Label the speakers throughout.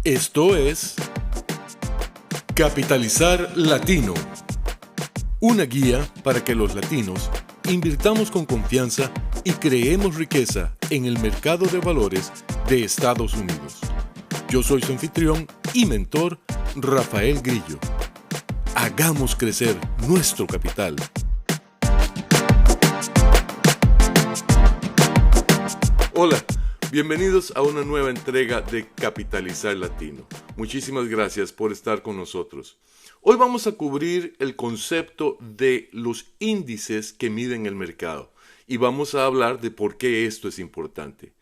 Speaker 1: Esto es Capitalizar Latino, una guía para que los latinos invirtamos con confianza y creemos riqueza en el mercado de valores de Estados Unidos. Yo soy su anfitrión y mentor, Rafael Grillo. Hagamos crecer nuestro capital. Hola, bienvenidos a una nueva entrega de Capitalizar Latino. Muchísimas gracias por estar con nosotros. Hoy vamos a cubrir el concepto de los índices que miden el mercado y vamos a hablar de por qué esto es importante.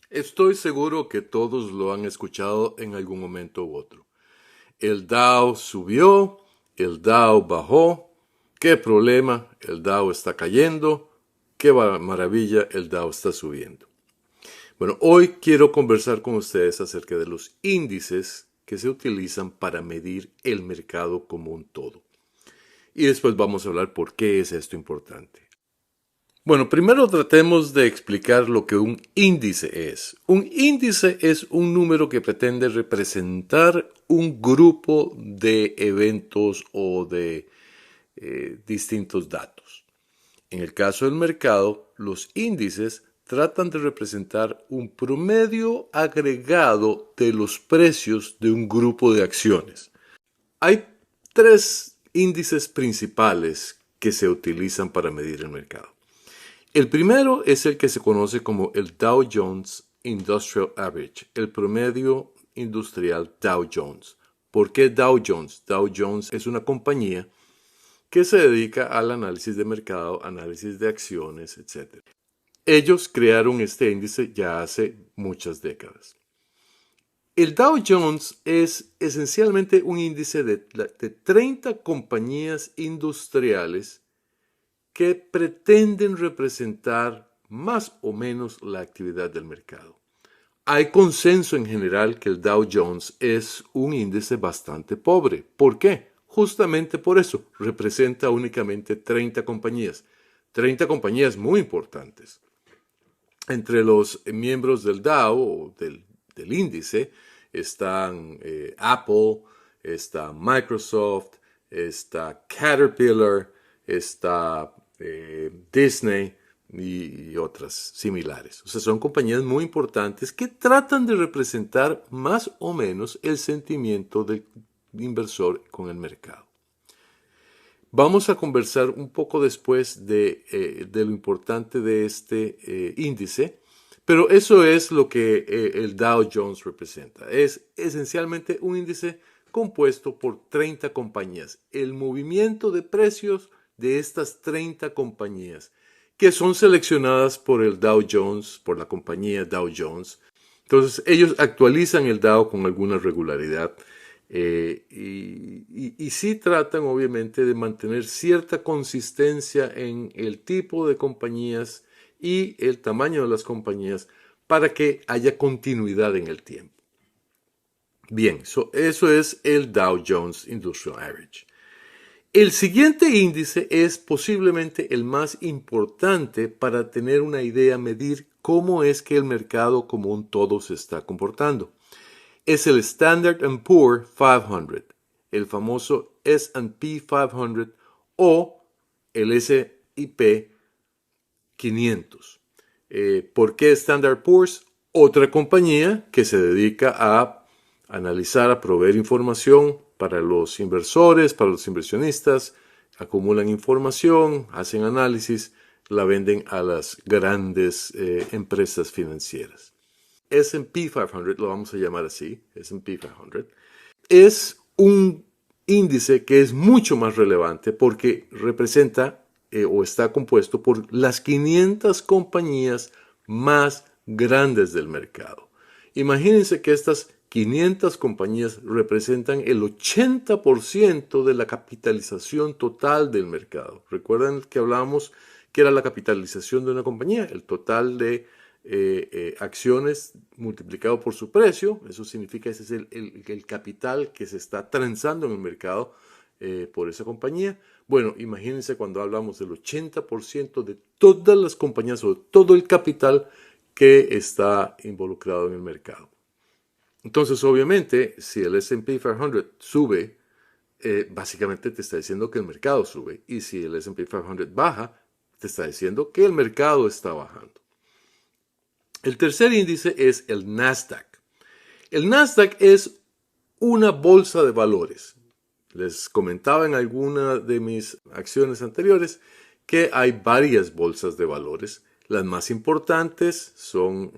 Speaker 1: Estoy seguro que todos lo han escuchado en algún momento u otro. El Dow subió, el Dow bajó, qué problema, el Dow está cayendo, qué maravilla, el Dow está subiendo. Bueno, hoy quiero conversar con ustedes acerca de los índices que se utilizan para medir el mercado como un todo. Y después vamos a hablar por qué es esto importante. Bueno, primero tratemos de explicar lo que un índice es. Un índice es un número que pretende representar un grupo de eventos o de distintos datos. En el caso del mercado, los índices tratan de representar un promedio agregado de los precios de un grupo de acciones. Hay tres índices principales que se utilizan para medir el mercado. El primero es el que se conoce como el Dow Jones Industrial Average, el promedio industrial Dow Jones. ¿Por qué Dow Jones? Dow Jones es una compañía que se dedica al análisis de mercado, análisis de acciones, etc. Ellos crearon este índice ya hace muchas décadas. El Dow Jones es esencialmente un índice de 30 compañías industriales que pretenden representar más o menos la actividad del mercado. Hay consenso en general que el Dow Jones es un índice bastante pobre. ¿Por qué? Justamente por eso, representa únicamente 30 compañías. 30 compañías muy importantes. Entre los miembros del Dow o del índice están Apple, está Microsoft, está Caterpillar, está Disney y otras similares. O sea, son compañías muy importantes que tratan de representar más o menos el sentimiento del inversor con el mercado. Vamos a conversar un poco después de lo importante de este índice, pero eso es lo que el Dow Jones representa. Es esencialmente un índice compuesto por 30 compañías. El movimiento de precios de estas 30 compañías que son seleccionadas por el Dow Jones, por la compañía Dow Jones. Entonces ellos actualizan el Dow con alguna regularidad. Y sí tratan obviamente de mantener cierta consistencia en el tipo de compañías y el tamaño de las compañías para que haya continuidad en el tiempo. Bien, eso es el Dow Jones Industrial Average. El siguiente índice es posiblemente el más importante para tener una idea, medir cómo es que el mercado como un todo se está comportando. Es el Standard & Poor's 500, el famoso S&P 500 o el S&P 500. ¿Por qué Standard & Poor's? Otra compañía que se dedica a analizar, a proveer información para los inversores, para los inversionistas, acumulan información, hacen análisis, la venden a las grandes empresas financieras. S&P 500, lo vamos a llamar así, S&P 500, es un índice que es mucho más relevante porque representa o está compuesto por las 500 compañías más grandes del mercado. Imagínense que estas 500 compañías representan el 80% de la capitalización total del mercado. ¿Recuerdan que hablábamos que era la capitalización de una compañía? El total de acciones multiplicado por su precio. Eso significa ese es el capital que se está transando en el mercado por esa compañía. Bueno, imagínense cuando hablamos del 80% de todas las compañías o de todo el capital que está involucrado en el mercado. Entonces, obviamente, si el S&P 500 sube, básicamente te está diciendo que el mercado sube. Y si el S&P 500 baja, te está diciendo que el mercado está bajando. El tercer índice es el Nasdaq. El Nasdaq es una bolsa de valores. Les comentaba en alguna de mis acciones anteriores que hay varias bolsas de valores. Las más importantes son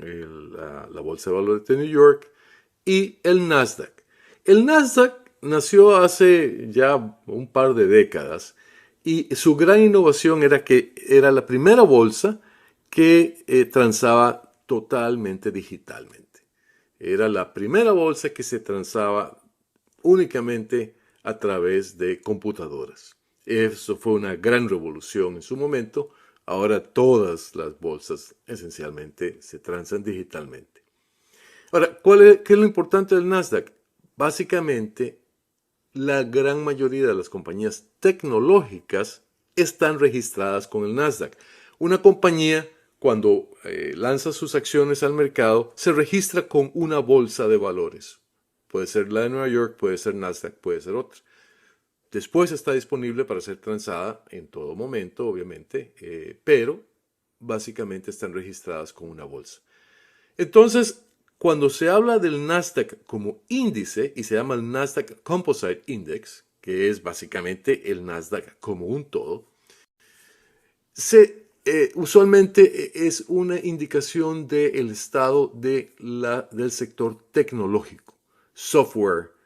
Speaker 1: la Bolsa de Valores de New York y el Nasdaq. El Nasdaq nació hace ya un par de décadas y su gran innovación era que era la primera bolsa que transaba totalmente digitalmente. Era la primera bolsa que se transaba únicamente a través de computadoras. Eso fue una gran revolución en su momento. Ahora todas las bolsas esencialmente se transan digitalmente. Ahora, ¿qué es lo importante del Nasdaq? Básicamente, la gran mayoría de las compañías tecnológicas están registradas con el Nasdaq. Una compañía, cuando lanza sus acciones al mercado, se registra con una bolsa de valores. Puede ser la de Nueva York, puede ser Nasdaq, puede ser otra. Después está disponible para ser transada en todo momento, obviamente, pero básicamente están registradas con una bolsa. Entonces, cuando se habla del Nasdaq como índice y se llama el Nasdaq Composite Index, que es básicamente el Nasdaq como un todo, usualmente es una indicación del estado del sector tecnológico, software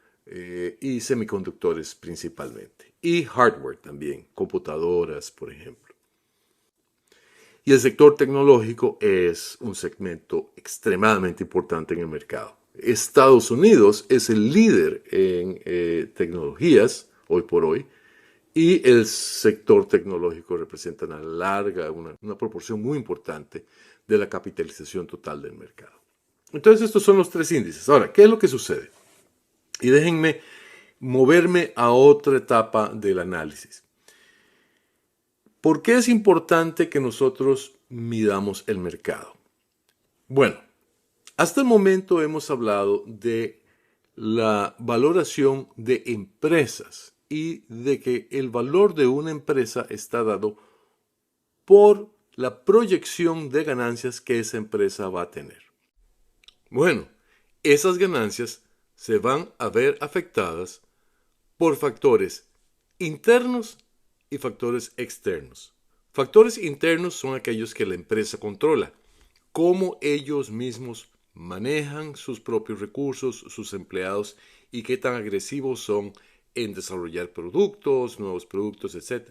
Speaker 1: y semiconductores principalmente, y hardware también, computadoras, por ejemplo. Y el sector tecnológico es un segmento extremadamente importante en el mercado. Estados Unidos es el líder en tecnologías hoy por hoy y el sector tecnológico representa una proporción muy importante de la capitalización total del mercado. Entonces estos son los tres índices. Ahora, ¿qué es lo que sucede? Y déjenme moverme a otra etapa del análisis. ¿Por qué es importante que nosotros midamos el mercado? Bueno, hasta el momento hemos hablado de la valoración de empresas y de que el valor de una empresa está dado por la proyección de ganancias que esa empresa va a tener. Bueno, esas ganancias se van a ver afectadas por factores internos y factores externos. Factores internos son aquellos que la empresa controla, cómo ellos mismos manejan sus propios recursos, sus empleados y qué tan agresivos son en desarrollar productos, nuevos productos, etc.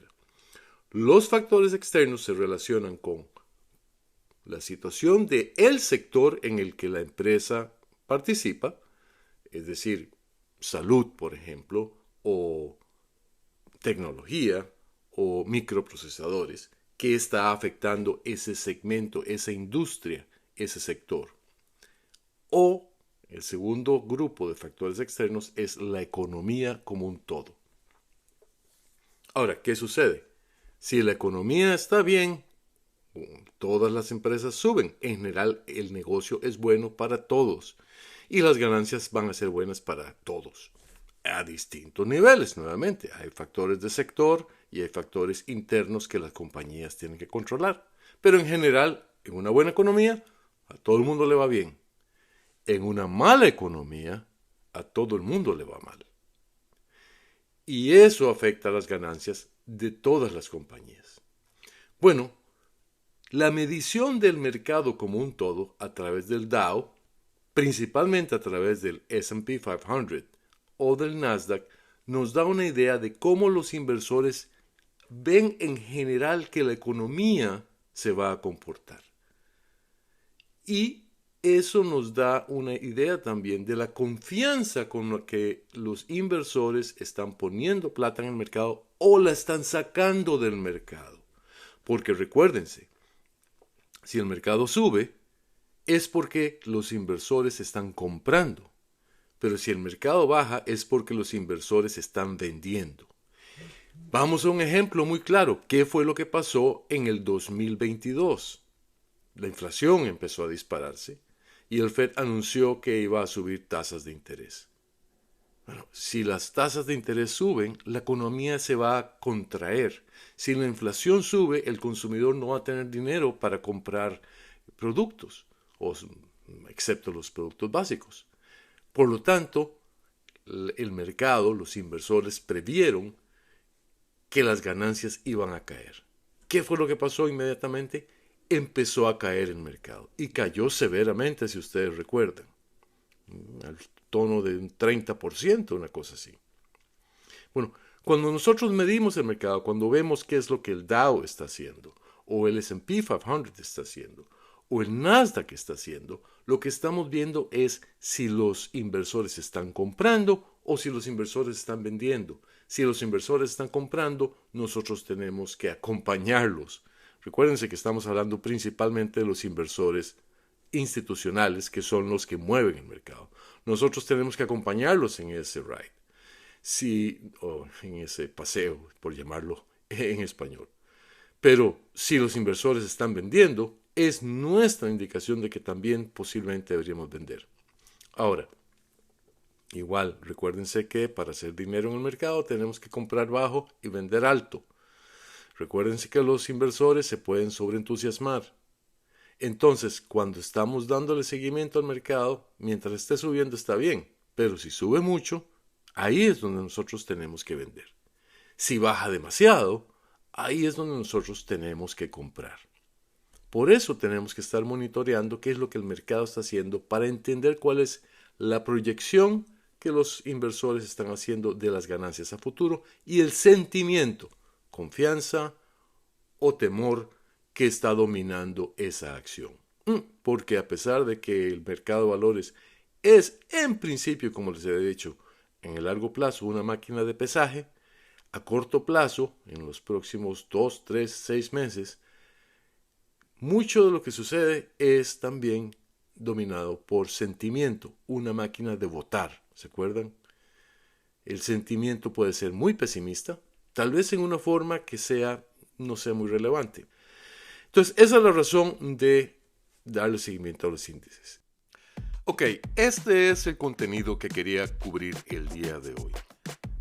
Speaker 1: Los factores externos se relacionan con la situación del sector en el que la empresa participa, es decir, salud, por ejemplo, o tecnología o microprocesadores, que está afectando ese segmento, esa industria, ese sector. O el segundo grupo de factores externos es la economía como un todo. Ahora, ¿qué sucede? Si la economía está bien, todas las empresas suben. En general, el negocio es bueno para todos y las ganancias van a ser buenas para todos. A distintos niveles, nuevamente. Hay factores de sector y hay factores internos que las compañías tienen que controlar. Pero en general, en una buena economía, a todo el mundo le va bien. En una mala economía, a todo el mundo le va mal. Y eso afecta a las ganancias de todas las compañías. Bueno, la medición del mercado como un todo a través del Dow, principalmente a través del S&P 500 o del Nasdaq, nos da una idea de cómo los inversores ven en general que la economía se va a comportar. Y eso nos da una idea también de la confianza con la que los inversores están poniendo plata en el mercado o la están sacando del mercado. Porque recuérdense, si el mercado sube, es porque los inversores están comprando. Pero si el mercado baja, es porque los inversores están vendiendo. Vamos a un ejemplo muy claro. ¿Qué fue lo que pasó en el 2022? La inflación empezó a dispararse y el Fed anunció que iba a subir tasas de interés. Bueno, si las tasas de interés suben, la economía se va a contraer. Si la inflación sube, el consumidor no va a tener dinero para comprar productos, excepto los productos básicos. Por lo tanto, el mercado, los inversores previeron que las ganancias iban a caer. ¿Qué fue lo que pasó inmediatamente? Empezó a caer el mercado y cayó severamente, si ustedes recuerdan, al tono de un 30%, una cosa así. Bueno, cuando nosotros medimos el mercado, cuando vemos qué es lo que el Dow está haciendo, o el S&P 500 está haciendo, o el Nasdaq está haciendo, lo que estamos viendo es si los inversores están comprando o si los inversores están vendiendo. Si los inversores están comprando, nosotros tenemos que acompañarlos. Recuérdense que estamos hablando principalmente de los inversores institucionales, que son los que mueven el mercado. Nosotros tenemos que acompañarlos en ese ride, o en ese paseo, por llamarlo en español. Pero si los inversores están vendiendo, es nuestra indicación de que también posiblemente deberíamos vender. Ahora, igual, recuérdense que para hacer dinero en el mercado tenemos que comprar bajo y vender alto. Recuérdense que los inversores se pueden sobreentusiasmar. Entonces, cuando estamos dándole seguimiento al mercado, mientras esté subiendo está bien, pero si sube mucho, ahí es donde nosotros tenemos que vender. Si baja demasiado, ahí es donde nosotros tenemos que comprar. Por eso tenemos que estar monitoreando qué es lo que el mercado está haciendo para entender cuál es la proyección que los inversores están haciendo de las ganancias a futuro y el sentimiento, confianza o temor que está dominando esa acción. Porque a pesar de que el mercado de valores es en principio, como les he dicho, en el largo plazo una máquina de pesaje, a corto plazo, en los próximos 2, 3, 6 meses, mucho de lo que sucede es también dominado por sentimiento, una máquina de votar, ¿se acuerdan? El sentimiento puede ser muy pesimista, tal vez en una forma que no sea muy relevante. Entonces, esa es la razón de darle seguimiento a los índices. Ok, este es el contenido que quería cubrir el día de hoy.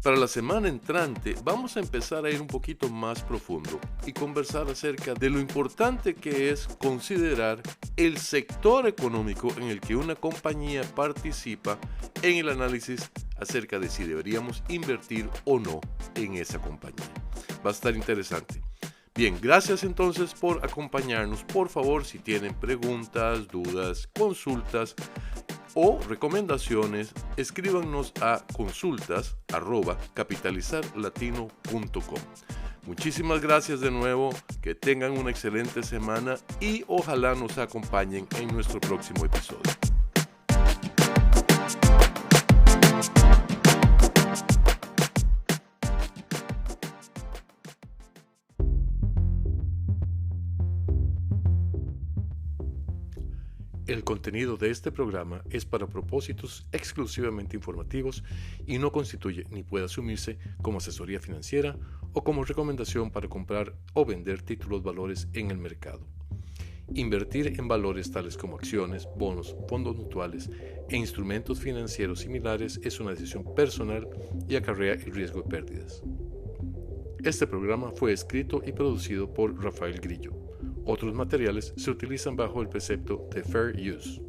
Speaker 1: Para la semana entrante vamos a empezar a ir un poquito más profundo y conversar acerca de lo importante que es considerar el sector económico en el que una compañía participa en el análisis acerca de si deberíamos invertir o no en esa compañía. Va a estar interesante. Bien, gracias entonces por acompañarnos. Por favor, si tienen preguntas, dudas, consultas o recomendaciones, escríbanos a consultas@capitalizarlatino.com. Muchísimas gracias de nuevo, que tengan una excelente semana y ojalá nos acompañen en nuestro próximo episodio. El contenido de este programa es para propósitos exclusivamente informativos y no constituye ni puede asumirse como asesoría financiera o como recomendación para comprar o vender títulos valores en el mercado. Invertir en valores tales como acciones, bonos, fondos mutuales e instrumentos financieros similares es una decisión personal y acarrea el riesgo de pérdidas. Este programa fue escrito y producido por Rafael Grillo. Otros materiales se utilizan bajo el precepto de Fair Use.